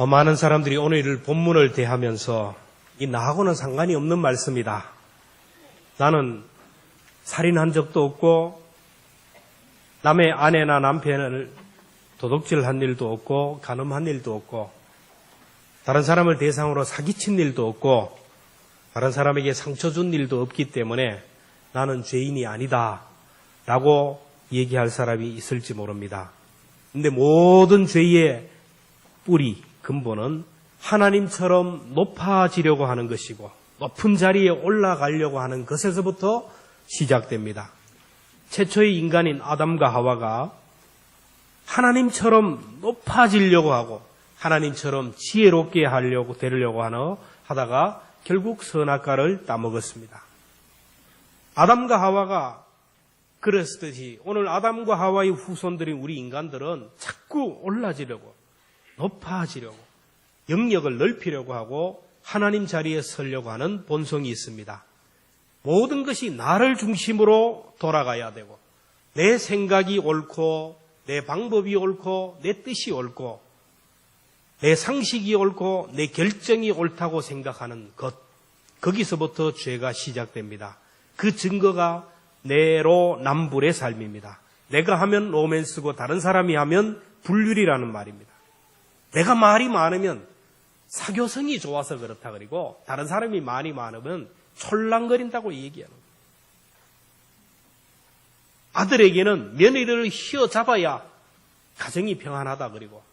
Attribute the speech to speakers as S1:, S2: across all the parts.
S1: 많은 사람들이 오늘 이 본문을 대하면서 이 나하고는 상관이 없는 말씀이다. 나는 살인한 적도 없고 남의 아내나 남편을 도둑질한 일도 없고 간음한 일도 없고 다른 사람을 대상으로 사기친 일도 없고 다른 사람에게 상처 준 일도 없기 때문에 나는 죄인이 아니다 라고 얘기할 사람이 있을지 모릅니다. 근데 모든 죄의 뿌리, 근본은 하나님처럼 높아지려고 하는 것이고 높은 자리에 올라가려고 하는 것에서부터 시작됩니다. 최초의 인간인 아담과 하와가 하나님처럼 높아지려고 하고 하나님처럼 지혜롭게 되려고 하다가 결국 선악과를 따먹었습니다. 아담과 하와가 그랬듯이 오늘 아담과 하와의 후손들인 우리 인간들은 자꾸 올라지려고 높아지려고 영역을 넓히려고 하고 하나님 자리에 서려고 하는 본성이 있습니다. 모든 것이 나를 중심으로 돌아가야 되고 내 생각이 옳고 내 방법이 옳고 내 뜻이 옳고 내 상식이 옳고 내 결정이 옳다고 생각하는 것, 거기서부터 죄가 시작됩니다. 그 증거가 내로남불의 삶입니다. 내가 하면 로맨스고 다른 사람이 하면 불륜이라는 말입니다. 내가 말이 많으면 사교성이 좋아서 그렇다 그리고 다른 사람이 말이 많으면 촐랑거린다고 얘기하는 거예요. 아들에게는 며느리를 휘어잡아야 가정이 평안하다 그리고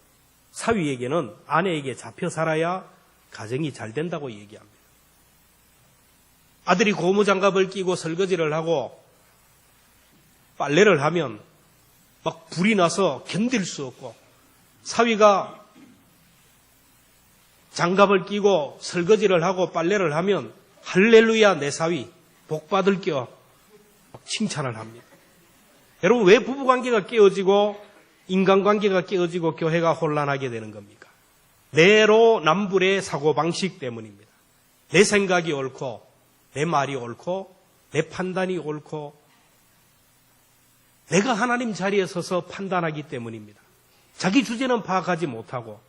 S1: 사위에게는 아내에게 잡혀 살아야 가정이 잘 된다고 얘기합니다. 아들이 고무장갑을 끼고 설거지를 하고 빨래를 하면 막 불이 나서 견딜 수 없고 사위가 장갑을 끼고 설거지를 하고 빨래를 하면 할렐루야 내 사위 복 받을 겨 칭찬을 합니다. 여러분 왜 부부관계가 깨어지고 인간관계가 깨어지고 교회가 혼란하게 되는 겁니까? 내로남불의 사고방식 때문입니다. 내 생각이 옳고 내 말이 옳고 내 판단이 옳고 내가 하나님 자리에 서서 판단하기 때문입니다. 자기 주제는 파악하지 못하고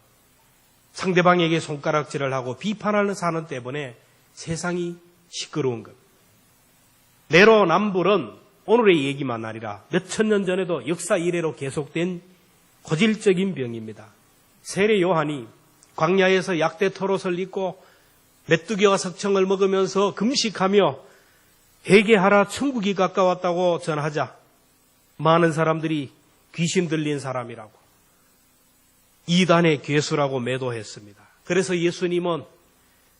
S1: 상대방에게 손가락질을 하고 비판하는 사는 때문에 세상이 시끄러운 겁니다. 내로남불은 오늘의 얘기만 아니라 몇천 년 전에도 역사 이래로 계속된 고질적인 병입니다. 세례 요한이 광야에서 약대 털옷을 입고 메뚜기와 석청을 먹으면서 금식하며 회개하라 천국이 가까웠다고 전하자 많은 사람들이 귀신 들린 사람이라고 이단의 괴수라고 매도했습니다. 그래서 예수님은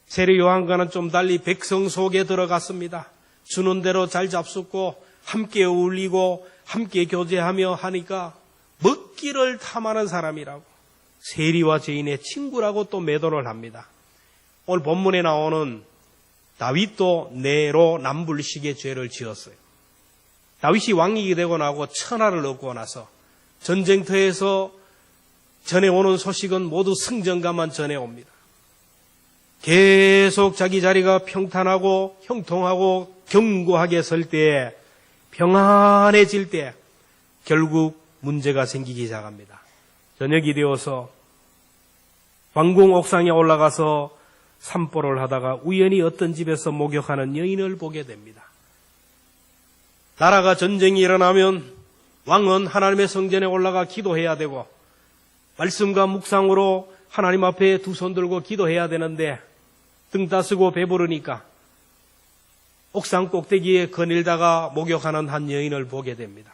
S1: 세례 요한과는 좀 달리 백성 속에 들어갔습니다. 주는 대로 잘 잡숫고 함께 어울리고 함께 교제하며 하니까 먹기를 탐하는 사람이라고 세리와 죄인의 친구라고 또 매도를 합니다. 오늘 본문에 나오는 다윗도 내로남불식의 죄를 지었어요. 다윗이 왕이 되고 나고 천하를 얻고 나서 전쟁터에서 전해오는 소식은 모두 승전가만 전해옵니다. 계속 자기 자리가 평탄하고 형통하고 견고하게 설 때 평안해질 때 결국 문제가 생기기 시작합니다. 저녁이 되어서 왕궁 옥상에 올라가서 산보를 하다가 우연히 어떤 집에서 목욕하는 여인을 보게 됩니다. 나라가 전쟁이 일어나면 왕은 하나님의 성전에 올라가 기도해야 되고 말씀과 묵상으로 하나님 앞에 두 손 들고 기도해야 되는데 등 따스고 배부르니까 옥상 꼭대기에 거닐다가 목욕하는 한 여인을 보게 됩니다.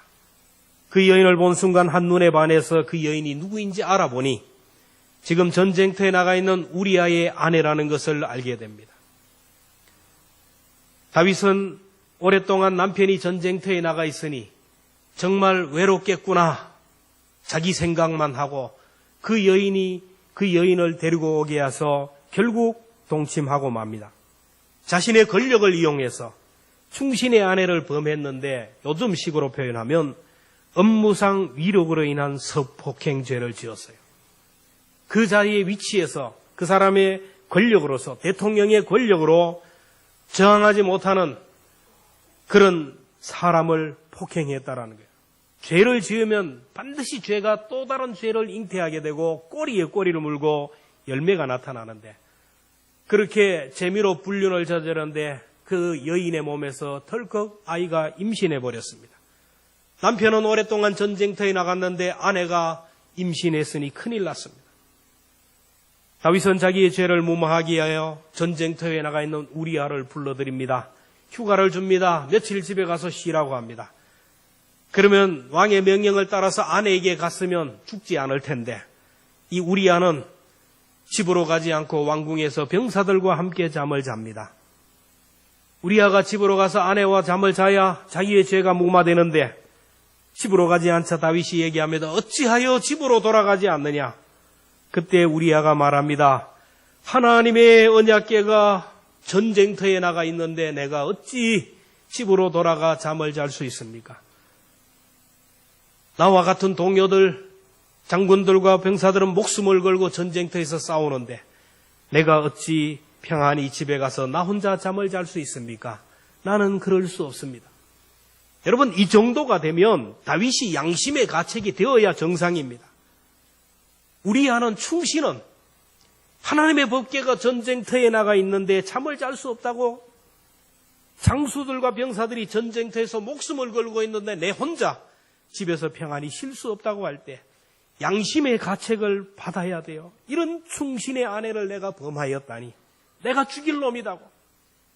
S1: 그 여인을 본 순간 한눈에 반해서 그 여인이 누구인지 알아보니 지금 전쟁터에 나가 있는 우리아의 아내라는 것을 알게 됩니다. 다윗은 오랫동안 남편이 전쟁터에 나가 있으니 정말 외롭겠구나 자기 생각만 하고 그 여인을 데리고 오게 해서 결국 동침하고 맙니다. 자신의 권력을 이용해서 충신의 아내를 범했는데 요즘식으로 표현하면 업무상 위력으로 인한 성폭행죄를 지었어요. 그 자리에 위치해서 그 사람의 권력으로서 대통령의 권력으로 저항하지 못하는 그런 사람을 폭행했다라는 거예요. 죄를 지으면 반드시 죄가 또 다른 죄를 잉태하게 되고 꼬리에 꼬리를 물고 열매가 나타나는데 그렇게 재미로 불륜을 저지르는데 그 여인의 몸에서 덜컥 아이가 임신해 버렸습니다. 남편은 오랫동안 전쟁터에 나갔는데 아내가 임신했으니 큰일 났습니다. 다윗은 자기의 죄를 무마하기 위하여 전쟁터에 나가 있는 우리아를 불러들입니다. 휴가를 줍니다. 며칠 집에 가서 쉬라고 합니다. 그러면 왕의 명령을 따라서 아내에게 갔으면 죽지 않을 텐데 이 우리아는 집으로 가지 않고 왕궁에서 병사들과 함께 잠을 잡니다. 우리아가 집으로 가서 아내와 잠을 자야 자기의 죄가 무마되는데 집으로 가지 않자 다윗이 얘기합니다. 어찌하여 집으로 돌아가지 않느냐? 그때 우리아가 말합니다. 하나님의 언약궤가 전쟁터에 나가 있는데 내가 어찌 집으로 돌아가 잠을 잘 수 있습니까? 나와 같은 동료들, 장군들과 병사들은 목숨을 걸고 전쟁터에서 싸우는데 내가 어찌 평안히 집에 가서 나 혼자 잠을 잘 수 있습니까? 나는 그럴 수 없습니다. 여러분, 이 정도가 되면 다윗이 양심의 가책이 되어야 정상입니다. 우리아는 충신은 하나님의 법궤가 전쟁터에 나가 있는데 잠을 잘 수 없다고 장수들과 병사들이 전쟁터에서 목숨을 걸고 있는데 내 혼자 집에서 평안히 쉴 수 없다고 할 때 양심의 가책을 받아야 돼요. 이런 충신의 아내를 내가 범하였다니 내가 죽일 놈이다고.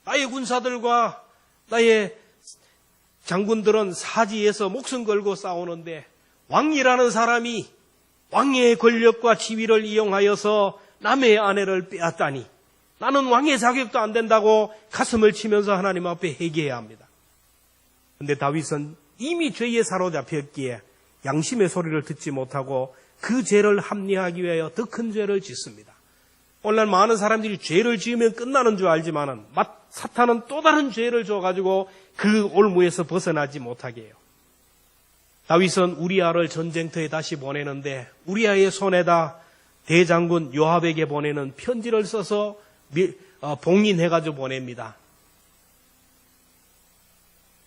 S1: 나의 군사들과 나의 장군들은 사지에서 목숨 걸고 싸우는데 왕이라는 사람이 왕의 권력과 지위를 이용하여서 남의 아내를 빼앗다니 나는 왕의 자격도 안 된다고 가슴을 치면서 하나님 앞에 회개해야 합니다. 그런데 다윗은 이미 죄에 사로잡혔기에 양심의 소리를 듣지 못하고 그 죄를 합리화하기 위하여 더 큰 죄를 짓습니다. 오늘날 많은 사람들이 죄를 지으면 끝나는 줄 알지만은 사탄은 또 다른 죄를 줘가지고 그 올무에서 벗어나지 못하게 해요. 다윗은 우리아를 전쟁터에 다시 보내는데 우리아의 손에다 대장군 요압에게 보내는 편지를 써서 봉인해가지고 보냅니다.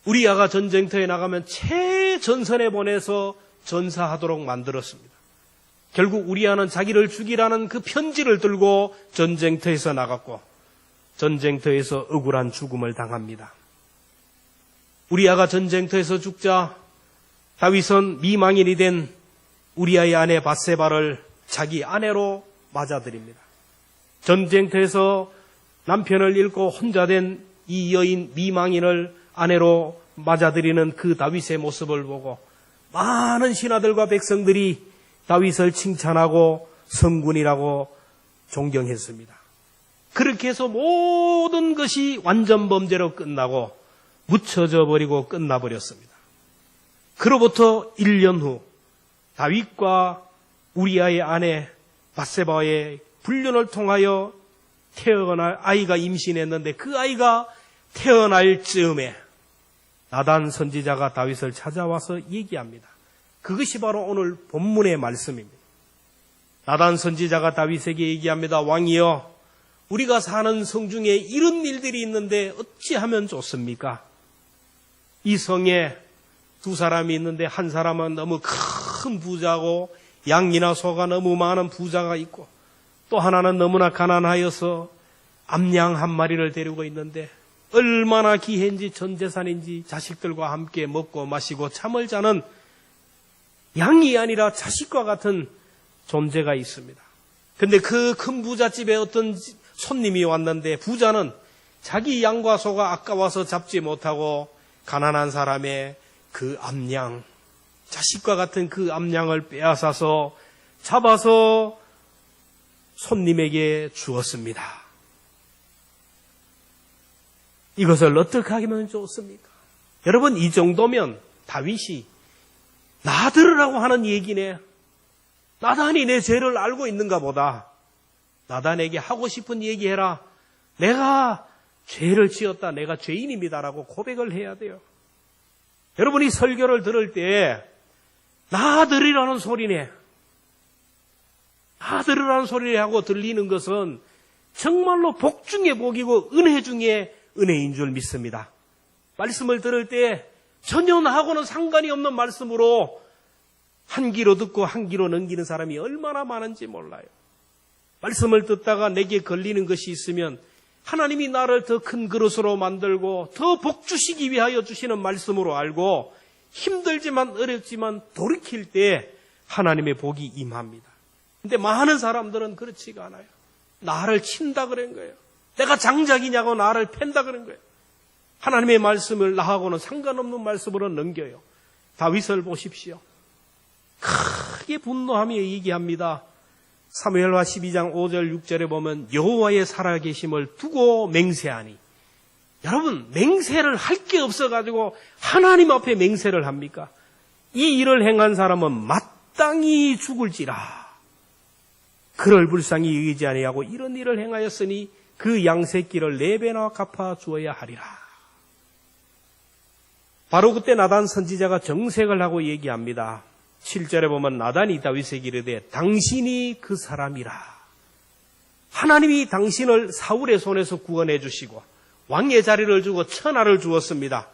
S1: 우리아가 전쟁터에 나가면 최전선에 보내서 전사하도록 만들었습니다. 결국 우리아는 자기를 죽이라는 그 편지를 들고 전쟁터에서 나갔고 전쟁터에서 억울한 죽음을 당합니다. 우리아가 전쟁터에서 죽자 다윗은 미망인이 된 우리아의 아내 밧세바를 자기 아내로 맞아들입니다. 전쟁터에서 남편을 잃고 혼자 된 이 여인 미망인을 아내로 맞아들이는 그 다윗의 모습을 보고 많은 신하들과 백성들이 다윗을 칭찬하고 성군이라고 존경했습니다. 그렇게 해서 모든 것이 완전 범죄로 끝나고 묻혀져 버리고 끝나버렸습니다. 그로부터 1년 후 다윗과 우리아의 아내 밧세바의 불륜을 통하여 태어날 아이가 임신했는데 그 아이가 태어날 즈음에 나단 선지자가 다윗을 찾아와서 얘기합니다. 그것이 바로 오늘 본문의 말씀입니다. 나단 선지자가 다윗에게 얘기합니다. 왕이여, 우리가 사는 성 중에 이런 일들이 있는데 어찌하면 좋습니까? 이 성에 두 사람이 있는데 한 사람은 너무 큰 부자고 양이나 소가 너무 많은 부자가 있고 또 하나는 너무나 가난하여서 암양 한 마리를 데리고 있는데 얼마나 기해인지 전 재산인지 자식들과 함께 먹고 마시고 잠을 자는 양이 아니라 자식과 같은 존재가 있습니다. 근데 그 큰 부잣집에 어떤 손님이 왔는데 부자는 자기 양과 소가 아까워서 잡지 못하고 가난한 사람의 그 암양, 자식과 같은 그 암양을 빼앗아서 잡아서 손님에게 주었습니다. 이것을 어떻게 하면 좋습니까? 여러분, 이 정도면 다윗이 나 들으라고 하는 얘기네. 나단이 내 죄를 알고 있는가 보다. 나단에게 하고 싶은 얘기해라. 내가 죄를 지었다. 내가 죄인입니다라고 고백을 해야 돼요. 여러분이 설교를 들을 때 나 들으라는 소리네. 나 들으라는 소리를 하고 들리는 것은 정말로 복 중에 복이고 은혜 중에 은혜인 줄 믿습니다. 말씀을 들을 때 전혀 나하고는 상관이 없는 말씀으로 한 귀로 듣고 한 귀로 넘기는 사람이 얼마나 많은지 몰라요. 말씀을 듣다가 내게 걸리는 것이 있으면 하나님이 나를 더 큰 그릇으로 만들고 더 복 주시기 위하여 주시는 말씀으로 알고 힘들지만 어렵지만 돌이킬 때 하나님의 복이 임합니다. 근데 많은 사람들은 그렇지가 않아요. 나를 친다 그런 거예요. 내가 장작이냐고 나를 팬다 그런 거예요. 하나님의 말씀을 나하고는 상관없는 말씀으로 넘겨요. 다윗을 보십시오. 크게 분노하며 얘기합니다. 사무엘하 12장 5절 6절에 보면 여호와의 살아계심을 두고 맹세하니. 여러분, 맹세를 할 게 없어가지고 하나님 앞에 맹세를 합니까? 이 일을 행한 사람은 마땅히 죽을지라. 그를 불쌍히 여기지 아니하고 이런 일을 행하였으니 그 양새끼를 4배나 갚아 주어야 하리라. 바로 그때 나단 선지자가 정색을 하고 얘기합니다. 7절에 보면 나단이 다윗에게 이르되 당신이 그 사람이라. 하나님이 당신을 사울의 손에서 구원해 주시고 왕의 자리를 주고 천하를 주었습니다.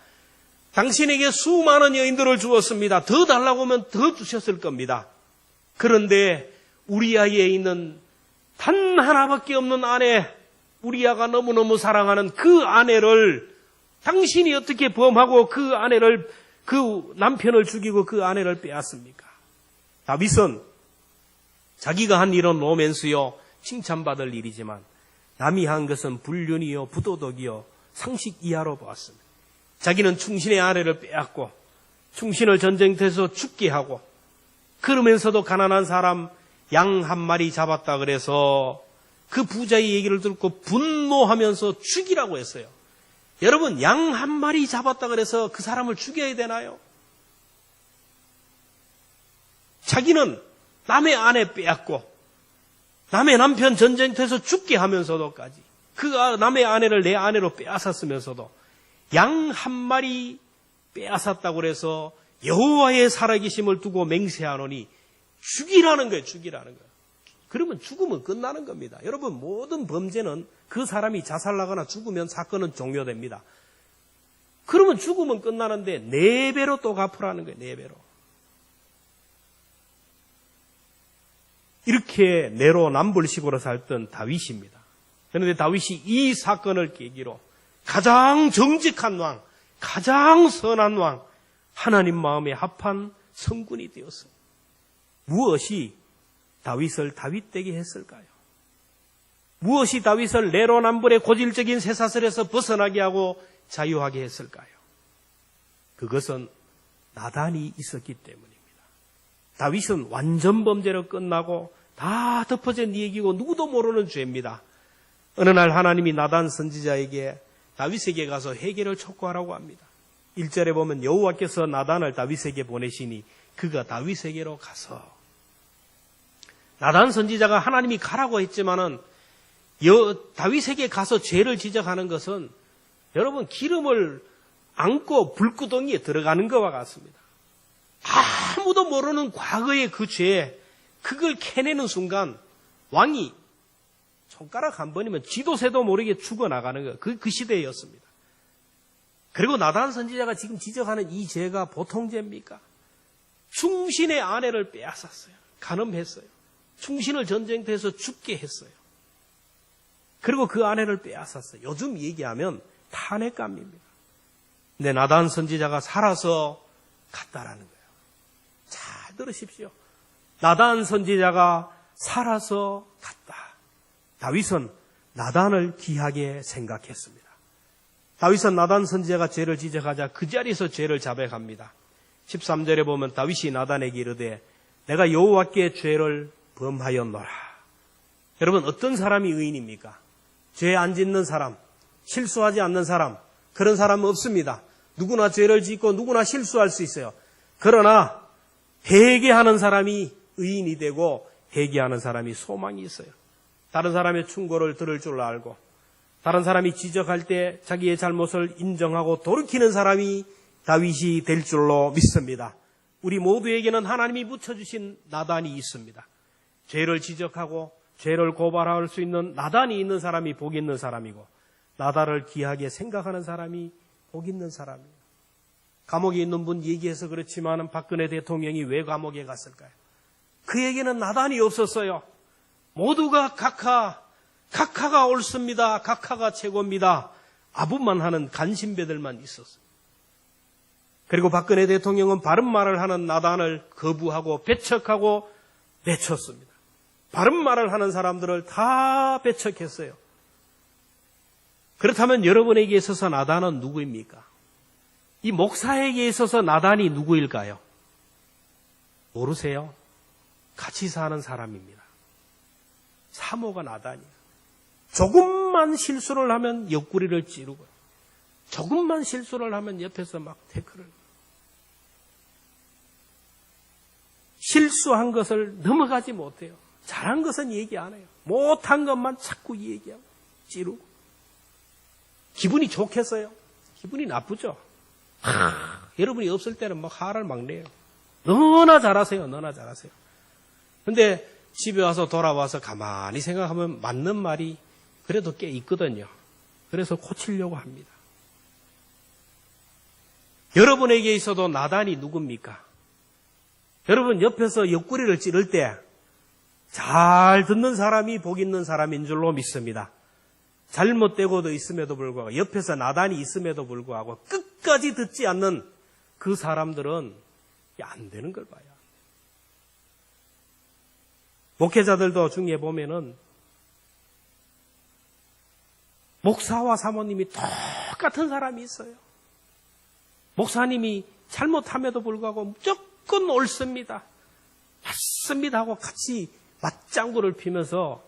S1: 당신에게 수많은 여인들을 주었습니다. 더 달라고 하면 더 주셨을 겁니다. 그런데 우리아에 있는 단 하나밖에 없는 아내, 우리아가 너무너무 사랑하는 그 아내를 당신이 어떻게 범하고 그 아내를, 그 남편을 죽이고 그 아내를 빼앗습니까? 다윗은 자기가 한 일은 로맨스요, 칭찬받을 일이지만 남이 한 것은 불륜이요, 부도덕이요, 상식 이하로 보았습니다. 자기는 충신의 아내를 빼앗고 충신을 전쟁터에서 죽게 하고 그러면서도 가난한 사람 양 한 마리 잡았다 그래서 그 부자의 얘기를 듣고 분노하면서 죽이라고 했어요. 여러분, 양 한 마리 잡았다 그래서 그 사람을 죽여야 되나요? 자기는 남의 아내 빼앗고 남의 남편 전쟁터에서 죽게 하면서도까지 그 남의 아내를 내 아내로 빼앗았으면서도 양 한 마리 빼앗았다고 해서 여호와의 살아계심을 두고 맹세하노니 죽이라는 거예요. 죽이라는 거예요. 그러면 죽으면 끝나는 겁니다. 여러분, 모든 범죄는 그 사람이 자살하거나 죽으면 사건은 종료됩니다. 그러면 죽으면 끝나는데 4배로 또 갚으라는 거예요. 4배로. 이렇게 내로남불식으로 살던 다윗입니다. 그런데 다윗이 이 사건을 계기로 가장 정직한 왕, 가장 선한 왕, 하나님 마음에 합한 성군이 되었습니다. 무엇이 다윗을 다윗되게 했을까요? 무엇이 다윗을 내로남불의 고질적인 쇠사슬에서 벗어나게 하고 자유하게 했을까요? 그것은 나단이 있었기 때문입니다. 다윗은 완전 범죄로 끝나고 다 덮어진 얘기고 누구도 모르는 죄입니다. 어느 날 하나님이 나단 선지자에게 다윗에게 가서 회개를 촉구하라고 합니다. 1절에 보면 여호와께서 나단을 다윗에게 보내시니 그가 다윗에게로 가서, 나단 선지자가 하나님이 가라고 했지만은 다윗에게 가서 죄를 지적하는 것은 여러분 기름을 안고 불구덩이에 들어가는 것과 같습니다. 아무도 모르는 과거의 그 죄, 그걸 캐내는 순간 왕이 손가락 한 번이면 지도새도 모르게 죽어나가는 것, 그 시대였습니다. 그리고 나단 선지자가 지금 지적하는 이 죄가 보통 죄입니까? 충신의 아내를 빼앗았어요. 간음했어요. 충신을 전쟁터에서 죽게 했어요. 그리고 그 아내를 빼앗았어요. 요즘 얘기하면 탄핵감입니다. 근데 나단 선지자가 살아서 갔다라는 거예요. 잘 들으십시오. 나단 선지자가 살아서 갔다. 다윗은 나단을 귀하게 생각했습니다. 다윗은 나단 선지자가 죄를 지적하자 그 자리에서 죄를 자백합니다. 13절에 보면 다윗이 나단에게 이르되 내가 여호와께 죄를 범하였노라. 여러분, 어떤 사람이 의인입니까? 죄 안 짓는 사람, 실수하지 않는 사람, 그런 사람은 없습니다. 누구나 죄를 짓고 누구나 실수할 수 있어요. 그러나 회개하는 사람이 의인이 되고 회개하는 사람이 소망이 있어요. 다른 사람의 충고를 들을 줄 알고 다른 사람이 지적할 때 자기의 잘못을 인정하고 돌이키는 사람이 다윗이 될 줄로 믿습니다. 우리 모두에게는 하나님이 붙여주신 나단이 있습니다. 죄를 지적하고 죄를 고발할 수 있는 나단이 있는 사람이 복 있는 사람이고 나단을 귀하게 생각하는 사람이 복 있는 사람이에요. 감옥에 있는 분 얘기해서 그렇지만 박근혜 대통령이 왜 감옥에 갔을까요? 그에게는 나단이 없었어요. 모두가 각하가 옳습니다. 각하가 최고입니다. 아부만 하는 간신배들만 있었어요. 그리고 박근혜 대통령은 바른 말을 하는 나단을 거부하고 배척하고 내쳤습니다. 바른 말을 하는 사람들을 다 배척했어요. 그렇다면 여러분에게 있어서 나단은 누구입니까? 이 목사에게 있어서 나단이 누구일까요? 모르세요? 같이 사는 사람입니다. 사모가 나단이에요. 조금만 실수를 하면 옆구리를 찌르고, 조금만 실수를 하면 옆에서 막 태클을. 실수한 것을 넘어가지 못해요. 잘한 것은 얘기 안 해요. 못한 것만 자꾸 얘기하고 찌르고. 기분이 좋겠어요? 기분이 나쁘죠? 여러분이 없을 때는 막 화를 막 내요. 너나 잘하세요. 너나 잘하세요. 근데 집에 와서 돌아와서 가만히 생각하면 맞는 말이 그래도 꽤 있거든요. 그래서 고치려고 합니다. 여러분에게 있어도 나단이 누굽니까? 여러분 옆에서 옆구리를 찌를 때 잘 듣는 사람이 복 있는 사람인 줄로 믿습니다. 잘못되고도 있음에도 불구하고 옆에서 나단이 있음에도 불구하고 끝까지 듣지 않는 그 사람들은 안 되는 걸 봐요. 목회자들도 중에 보면은 목사와 사모님이 똑같은 사람이 있어요. 목사님이 잘못함에도 불구하고 무조건 옳습니다. 맞습니다 하고 같이 맞장구를 피면서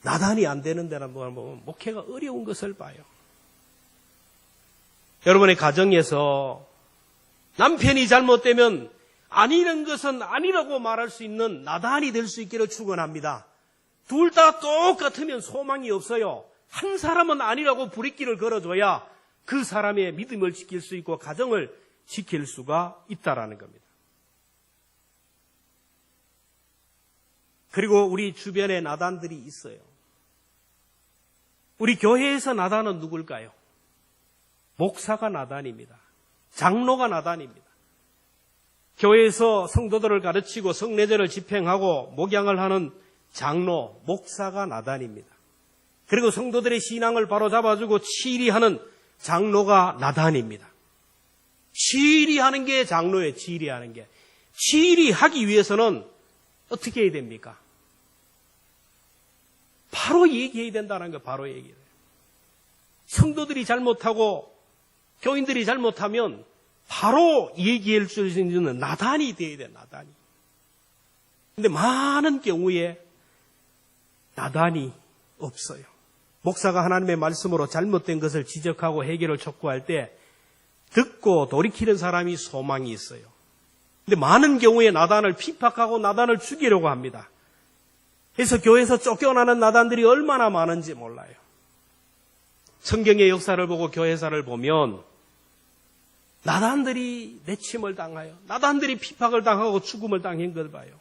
S1: 나단이 안 되는 데는 보면 목회가 어려운 것을 봐요. 여러분의 가정에서 남편이 잘못되면 아니는 것은 아니라고 말할 수 있는 나단이 될 수 있기를 축원합니다. 둘 다 똑같으면 소망이 없어요. 한 사람은 아니라고 불이길을 걸어줘야 그 사람의 믿음을 지킬 수 있고 가정을 지킬 수가 있다라는 겁니다. 그리고 우리 주변에 나단들이 있어요. 우리 교회에서 나단은 누굴까요? 목사가 나단입니다. 장로가 나단입니다. 교회에서 성도들을 가르치고 성례제를 집행하고 목양을 하는 장로, 목사가 나단입니다. 그리고 성도들의 신앙을 바로잡아주고 치리하는 장로가 나단입니다. 치리하는 게 장로예요. 치리하는 게. 치리하기 위해서는 어떻게 해야 됩니까? 바로 얘기해야 된다는 거 바로 얘기해요. 성도들이 잘못하고 교인들이 잘못하면 바로 얘기할 수 있는 나단이 돼야 돼, 나단이. 근데 많은 경우에 나단이 없어요. 목사가 하나님의 말씀으로 잘못된 것을 지적하고 해결을 촉구할 때 듣고 돌이키는 사람이 소망이 있어요. 근데 많은 경우에 나단을 핍박하고 나단을 죽이려고 합니다. 그래서 교회에서 쫓겨나는 나단들이 얼마나 많은지 몰라요. 성경의 역사를 보고 교회사를 보면 나단들이 내침을 당하여 나단들이 핍박을 당하고 죽음을 당한 걸 봐요.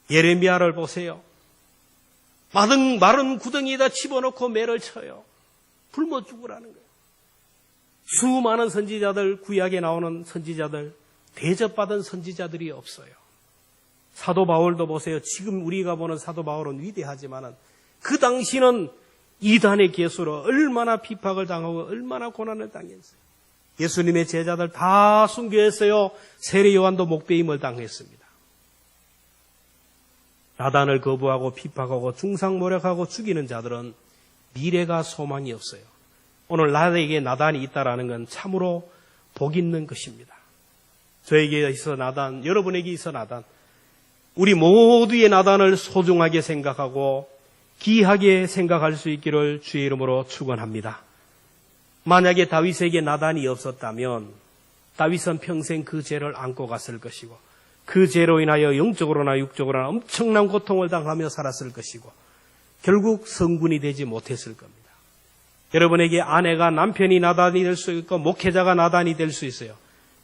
S1: 예레미야를 보세요. 마른 구덩이에다 집어넣고 매를 쳐요. 굶어 죽으라는 거예요. 수많은 선지자들, 구약에 나오는 선지자들, 대접받은 선지자들이 없어요. 사도 바울도 보세요. 지금 우리가 보는 사도 바울은 위대하지만 그 당시는 이단의 개수로 얼마나 핍박을 당하고 얼마나 고난을 당했어요. 예수님의 제자들 다 순교했어요. 세례 요한도 목배임을 당했습니다. 나단을 거부하고 핍박하고 중상모략하고 죽이는 자들은 미래가 소망이 없어요. 오늘 나에게 나단이 있다라는 건 참으로 복 있는 것입니다. 저에게 있어 나단, 여러분에게 있어 나단, 우리 모두의 나단을 소중하게 생각하고 귀하게 생각할 수 있기를 주의 이름으로 축원합니다. 만약에 다윗에게 나단이 없었다면 다윗은 평생 그 죄를 안고 갔을 것이고 그 죄로 인하여 영적으로나 육적으로나 엄청난 고통을 당하며 살았을 것이고 결국 성군이 되지 못했을 겁니다. 여러분에게 아내가 남편이 나단이 될 수 있고 목회자가 나단이 될 수 있어요.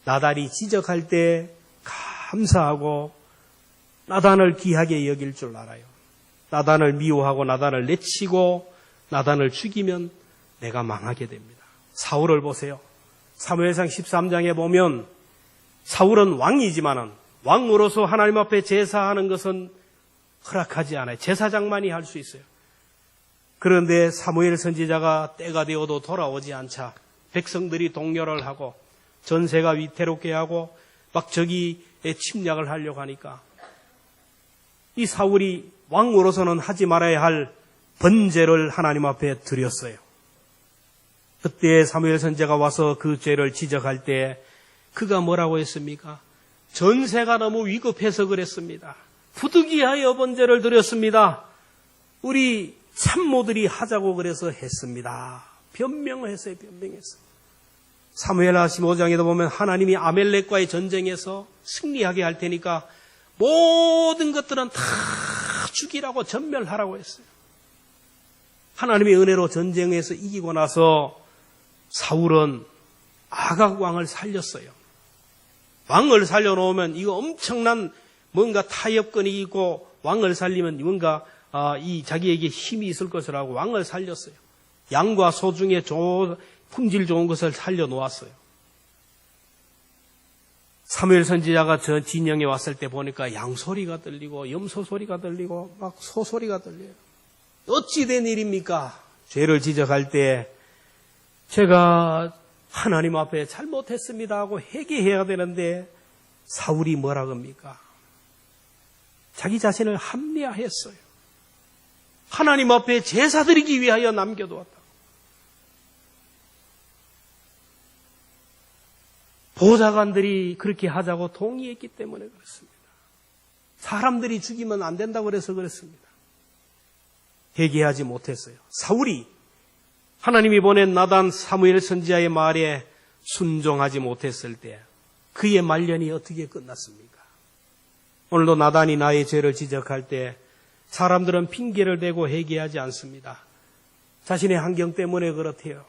S1: 나단이 지적할 때 감사하고 나단을 귀하게 여길 줄 알아요. 나단을 미워하고 나단을 내치고 나단을 죽이면 내가 망하게 됩니다. 사울을 보세요. 사무엘상 13장에 보면 사울은 왕이지만은 왕으로서 하나님 앞에 제사하는 것은 허락하지 않아요. 제사장만이 할 수 있어요. 그런데 사무엘 선지자가 때가 되어도 돌아오지 않자 백성들이 동요를 하고 전세가 위태롭게 하고 막 저기에 침략을 하려고 하니까 이 사울이 왕으로서는 하지 말아야 할 번제를 하나님 앞에 드렸어요. 그때 사무엘 선지자가 와서 그 죄를 지적할 때 그가 뭐라고 했습니까? 전세가 너무 위급해서 그랬습니다. 부득이하여 번제를 드렸습니다. 우리 참모들이 하자고 그래서 했습니다. 변명을 했어요. 변명했어요. 사무엘하 15장에도 보면 하나님이 아멜렉과의 전쟁에서 승리하게 할 테니까 모든 것들은 다 죽이라고 전멸하라고 했어요. 하나님의 은혜로 전쟁에서 이기고 나서 사울은 아각 왕을 살렸어요. 왕을 살려놓으면 이거 엄청난 뭔가 타협권이 있고 왕을 살리면 뭔가 이 자기에게 힘이 있을 것이라고 왕을 살렸어요. 양과 소 중에 품질 좋은 것을 살려놓았어요. 사무엘 선지자가 저 진영에 왔을 때 보니까 양 소리가 들리고 염소 소리가 들리고 막 소 소리가 들려요. 어찌 된 일입니까? 죄를 지적할 때 제가 하나님 앞에 잘못했습니다 하고 회개해야 되는데 사울이 뭐라 합니까? 자기 자신을 합리화했어요. 하나님 앞에 제사 드리기 위하여 남겨두었다. 보좌관들이 그렇게 하자고 동의했기 때문에 그렇습니다. 사람들이 죽이면 안 된다고 그래서 그렇습니다. 회개하지 못했어요. 사울이 하나님이 보낸 나단 사무엘 선지자의 말에 순종하지 못했을 때 그의 말년이 어떻게 끝났습니까? 오늘도 나단이 나의 죄를 지적할 때 사람들은 핑계를 대고 회개하지 않습니다. 자신의 환경 때문에 그렇대요.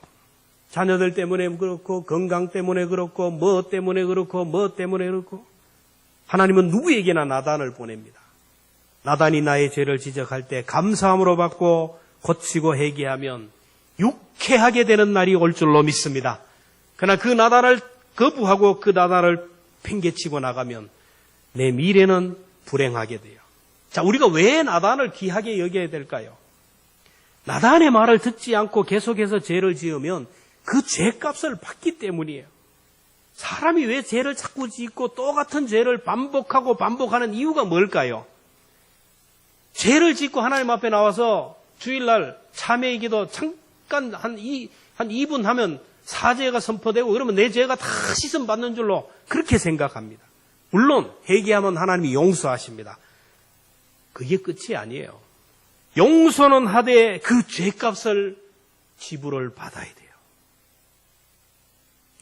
S1: 자녀들 때문에 그렇고 건강 때문에 그렇고 뭐 때문에 그렇고 뭐 때문에 그렇고 하나님은 누구에게나 나단을 보냅니다. 나단이 나의 죄를 지적할 때 감사함으로 받고 고치고 회개하면 유쾌하게 되는 날이 올 줄로 믿습니다. 그러나 그 나단을 거부하고 그 나단을 팽개치고 나가면 내 미래는 불행하게 돼요. 자, 우리가 왜 나단을 귀하게 여겨야 될까요? 나단의 말을 듣지 않고 계속해서 죄를 지으면 그 죄값을 받기 때문이에요. 사람이 왜 죄를 자꾸 짓고 똑같은 죄를 반복하고 반복하는 이유가 뭘까요? 죄를 짓고 하나님 앞에 나와서 주일날 참회기도 잠깐 한 2분 하면 사죄가 선포되고 그러면 내 죄가 다 씻음 받는 줄로 그렇게 생각합니다. 물론 회개하면 하나님이 용서하십니다. 그게 끝이 아니에요. 용서는 하되 그 죄값을 지불을 받아야 돼요.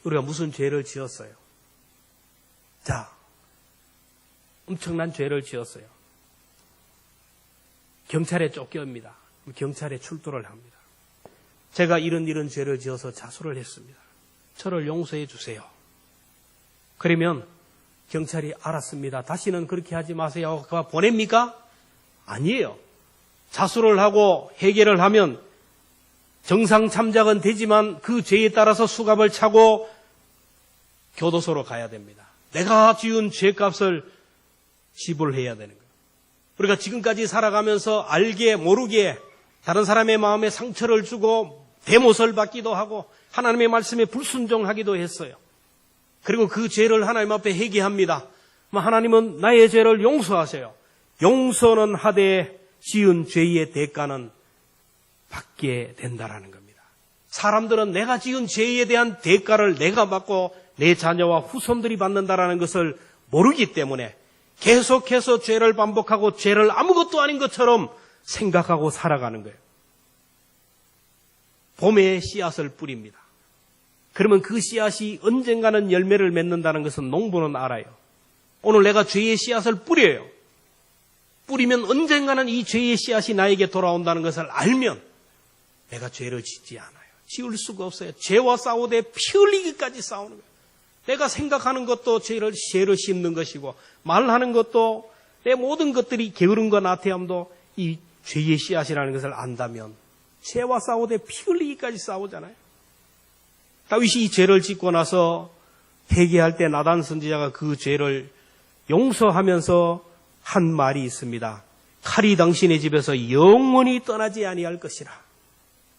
S1: 우리가 무슨 죄를 지었어요? 자, 엄청난 죄를 지었어요. 경찰에 쫓겨옵니다. 경찰에 출두를 합니다. 제가 이런 죄를 지어서 자수를 했습니다. 저를 용서해 주세요. 그러면 경찰이 알았습니다. 다시는 그렇게 하지 마세요. 그거 보냅니까? 아니에요. 자수를 하고 회개를 하면 정상 참작은 되지만 그 죄에 따라서 수갑을 차고 교도소로 가야 됩니다. 내가 지은 죄값을 지불해야 되는 거예요. 우리가 지금까지 살아가면서 알게 모르게 다른 사람의 마음에 상처를 주고 대못을 받기도 하고 하나님의 말씀에 불순종하기도 했어요. 그리고 그 죄를 하나님 앞에 회개합니다. 하나님은 나의 죄를 용서하세요. 용서는 하되 지은 죄의 대가는 받게 된다라는 겁니다. 사람들은 내가 지은 죄에 대한 대가를 내가 받고 내 자녀와 후손들이 받는다라는 것을 모르기 때문에 계속해서 죄를 반복하고 죄를 아무것도 아닌 것처럼 생각하고 살아가는 거예요. 봄에 씨앗을 뿌립니다. 그러면 그 씨앗이 언젠가는 열매를 맺는다는 것은 농부는 알아요. 오늘 내가 죄의 씨앗을 뿌려요. 뿌리면 언젠가는 이 죄의 씨앗이 나에게 돌아온다는 것을 알면 내가 죄를 짓지 않아요. 지을 수가 없어요. 죄와 싸우되 피 흘리기까지 싸우는 거예요. 내가 생각하는 것도 죄를 씹는 것이고 말하는 것도 내 모든 것들이 게으름과 나태함도 이 죄의 씨앗이라는 것을 안다면 죄와 싸우되 피 흘리기까지 싸우잖아요. 다윗이 이 죄를 짓고 나서 회개할 때 나단 선지자가 그 죄를 용서하면서 한 말이 있습니다. 칼이 당신의 집에서 영원히 떠나지 아니할 것이라.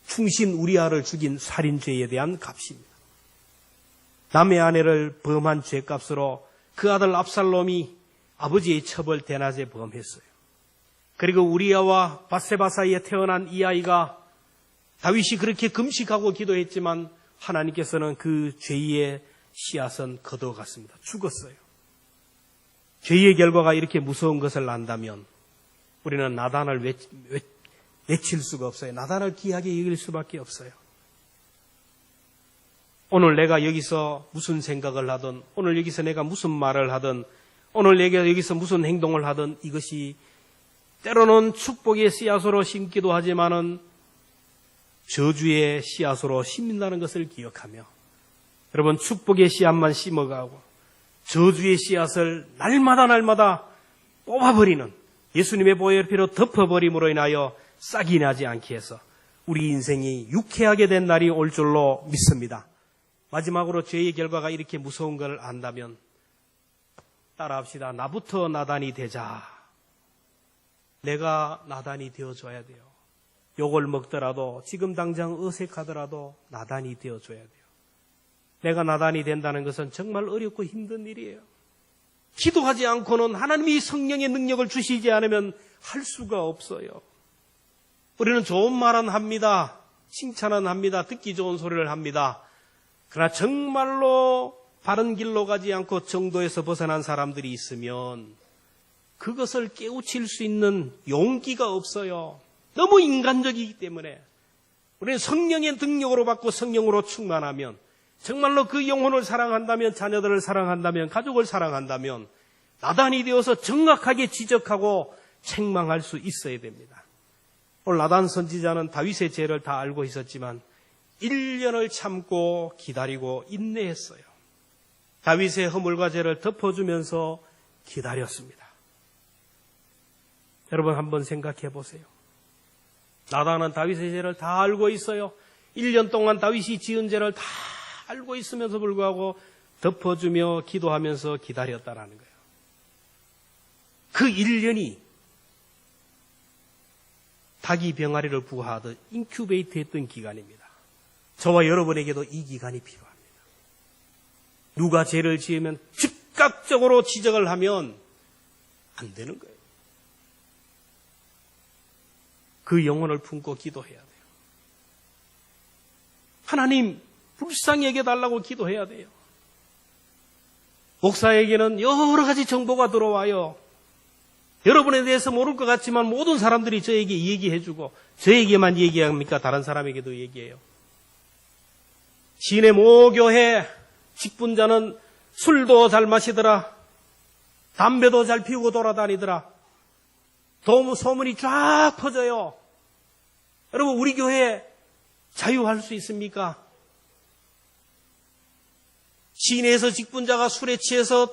S1: 충신 우리아를 죽인 살인죄에 대한 값입니다. 남의 아내를 범한 죄값으로 그 아들 압살롬이 아버지의 처벌 대낮에 범했어요. 그리고 우리아와 밧세바 사이에 태어난 이 아이가 다윗이 그렇게 금식하고 기도했지만 하나님께서는 그 죄의 씨앗은 거둬갔습니다. 죽었어요. 죄의 결과가 이렇게 무서운 것을 안다면 우리는 나단을 외칠 수가 없어요. 나단을 귀하게 여길 수밖에 없어요. 오늘 내가 여기서 무슨 생각을 하든, 오늘 여기서 내가 무슨 말을 하든, 오늘 내가 여기서 무슨 행동을 하든 이것이 때로는 축복의 씨앗으로 심기도 하지만은 저주의 씨앗으로 심는다는 것을 기억하며 여러분 축복의 씨앗만 심어가고 저주의 씨앗을 날마다 뽑아버리는 예수님의 보혈 피로 덮어버림으로 인하여 싹이 나지 않게 해서 우리 인생이 유쾌하게 된 날이 올 줄로 믿습니다. 마지막으로 죄의 결과가 이렇게 무서운 걸 안다면 따라합시다. 나부터 나단이 되자. 내가 나단이 되어줘야 돼요. 욕을 먹더라도 지금 당장 어색하더라도 나단이 되어줘야 돼요. 내가 나단이 된다는 것은 정말 어렵고 힘든 일이에요. 기도하지 않고는 하나님이 성령의 능력을 주시지 않으면 할 수가 없어요. 우리는 좋은 말은 합니다. 칭찬은 합니다. 듣기 좋은 소리를 합니다. 그러나 정말로 바른 길로 가지 않고 정도에서 벗어난 사람들이 있으면 그것을 깨우칠 수 있는 용기가 없어요. 너무 인간적이기 때문에 우리는 성령의 능력으로 받고 성령으로 충만하면 정말로 그 영혼을 사랑한다면, 자녀들을 사랑한다면, 가족을 사랑한다면 나단이 되어서 정확하게 지적하고 책망할 수 있어야 됩니다. 오늘 나단 선지자는 다윗의 죄를 다 알고 있었지만 1년을 참고 기다리고 인내했어요. 다윗의 허물과 죄를 덮어주면서 기다렸습니다. 여러분 한번 생각해 보세요. 나단은 다윗의 죄를 다 알고 있어요. 1년 동안 다윗이 지은 죄를 다 알고 있으면서 불구하고 덮어주며 기도하면서 기다렸다라는 거예요. 그 1년이 닭이 병아리를 부화하듯 인큐베이트 했던 기간입니다. 저와 여러분에게도 이 기간이 필요합니다. 누가 죄를 지으면 즉각적으로 지적을 하면 안 되는 거예요. 그 영혼을 품고 기도해야 돼요. 하나님, 불쌍히 여겨달라고 기도해야 돼요. 목사에게는 여러 가지 정보가 들어와요. 여러분에 대해서 모를 것 같지만 모든 사람들이 저에게 얘기해주고 저에게만 얘기합니까? 다른 사람에게도 얘기해요. 시내 모교회 직분자는 술도 잘 마시더라. 담배도 잘 피우고 돌아다니더라. 소문이 쫙 퍼져요. 여러분 우리 교회 자유할 수 있습니까? 시내에서 직분자가 술에 취해서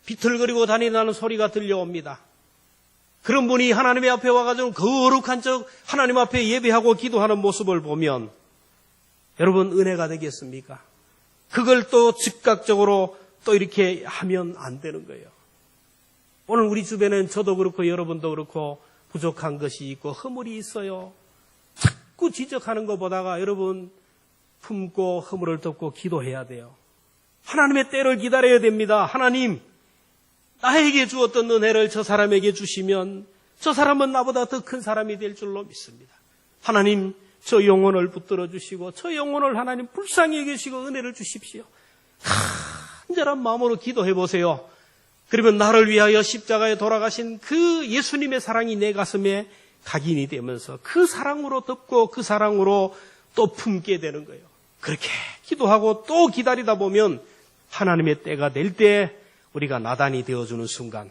S1: 비틀거리고 다니는 소리가 들려옵니다. 그런 분이 하나님의 앞에 와가지고 거룩한 척 하나님 앞에 예배하고 기도하는 모습을 보면 여러분 은혜가 되겠습니까? 그걸 또 즉각적으로 또 이렇게 하면 안 되는 거예요. 오늘 우리 주변엔 저도 그렇고 여러분도 그렇고 부족한 것이 있고 허물이 있어요. 자꾸 지적하는 것 보다가 여러분 품고 허물을 덮고 기도해야 돼요. 하나님의 때를 기다려야 됩니다. 하나님, 나에게 주었던 은혜를 저 사람에게 주시면 저 사람은 나보다 더 큰 사람이 될 줄로 믿습니다. 하나님, 저 영혼을 붙들어 주시고 저 영혼을 하나님 불쌍히 여기시고 은혜를 주십시오. 간절한 마음으로 기도해 보세요. 그러면 나를 위하여 십자가에 돌아가신 그 예수님의 사랑이 내 가슴에 각인이 되면서 그 사랑으로 덮고 그 사랑으로 또 품게 되는 거예요. 그렇게 기도하고 또 기다리다 보면 하나님의 때가 될 때 우리가 나단이 되어주는 순간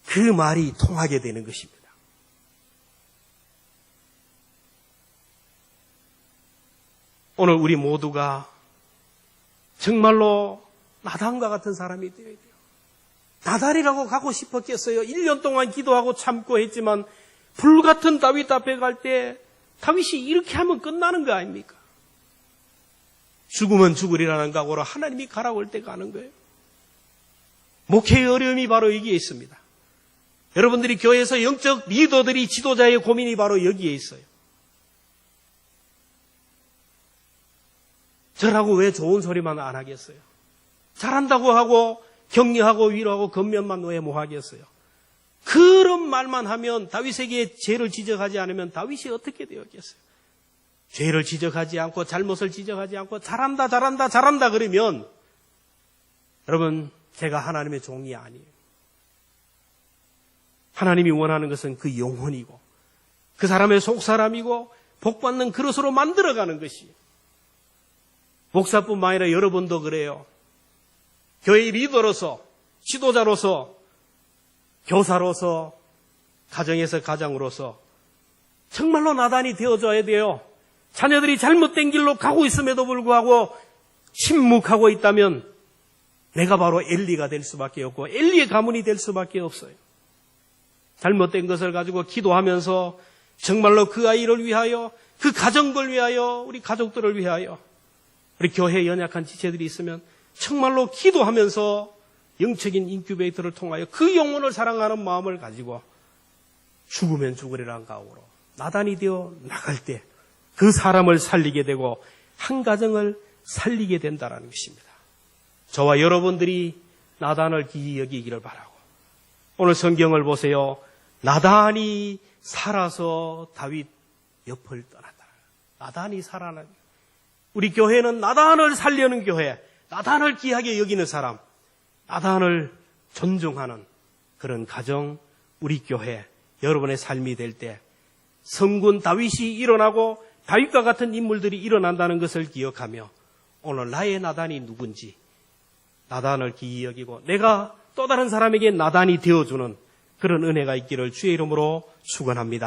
S1: 그 말이 통하게 되는 것입니다. 오늘 우리 모두가 정말로 나단과 같은 사람이 되어야 돼요. 나단이라고 가고 싶었겠어요. 1년 동안 기도하고 참고 했지만 불같은 다윗 앞에 갈 때 다윗이 이렇게 하면 끝나는 거 아닙니까? 죽으면 죽으리라는 각오로 하나님이 가라고 할 때 가는 거예요. 목회의 어려움이 바로 여기에 있습니다. 여러분들이 교회에서 영적 리더들이 지도자의 고민이 바로 여기에 있어요. 저라고 왜 좋은 소리만 안 하겠어요? 잘한다고 하고 격려하고 위로하고 겉면만 왜 못 하겠어요? 그런 말만 하면 다윗에게 죄를 지적하지 않으면 다윗이 어떻게 되었겠어요? 죄를 지적하지 않고 잘못을 지적하지 않고 잘한다 그러면 여러분 제가 하나님의 종이 아니에요. 하나님이 원하는 것은 그 영혼이고 그 사람의 속사람이고 복받는 그릇으로 만들어가는 것이에요. 목사뿐만 아니라 여러분도 그래요. 교회의 리더로서, 지도자로서, 교사로서, 가정에서 가장으로서 정말로 나단이 되어줘야 돼요. 자녀들이 잘못된 길로 가고 있음에도 불구하고 침묵하고 있다면 내가 바로 엘리가 될 수밖에 없고 엘리의 가문이 될 수밖에 없어요. 잘못된 것을 가지고 기도하면서 정말로 그 아이를 위하여, 그 가정을 위하여, 우리 가족들을 위하여, 우리 교회에 연약한 지체들이 있으면 정말로 기도하면서 영적인 인큐베이터를 통하여 그 영혼을 사랑하는 마음을 가지고 죽으면 죽으리란 각오로 나단이 되어 나갈 때 그 사람을 살리게 되고 한 가정을 살리게 된다는 것입니다. 저와 여러분들이 나단을 기이 여기기를 바라고 오늘 성경을 보세요. 나단이 살아서 다윗 옆을 떠났다. 나단이 살아난 우리 교회는 나단을 살려는 교회, 나단을 귀하게 여기는 사람, 나단을 존중하는 그런 가정, 우리 교회, 여러분의 삶이 될 때 성군 다윗이 일어나고 다윗과 같은 인물들이 일어난다는 것을 기억하며 오늘 나의 나단이 누군지 나단을 기이 여기고 내가 또 다른 사람에게 나단이 되어주는 그런 은혜가 있기를 주의 이름으로 축원합니다.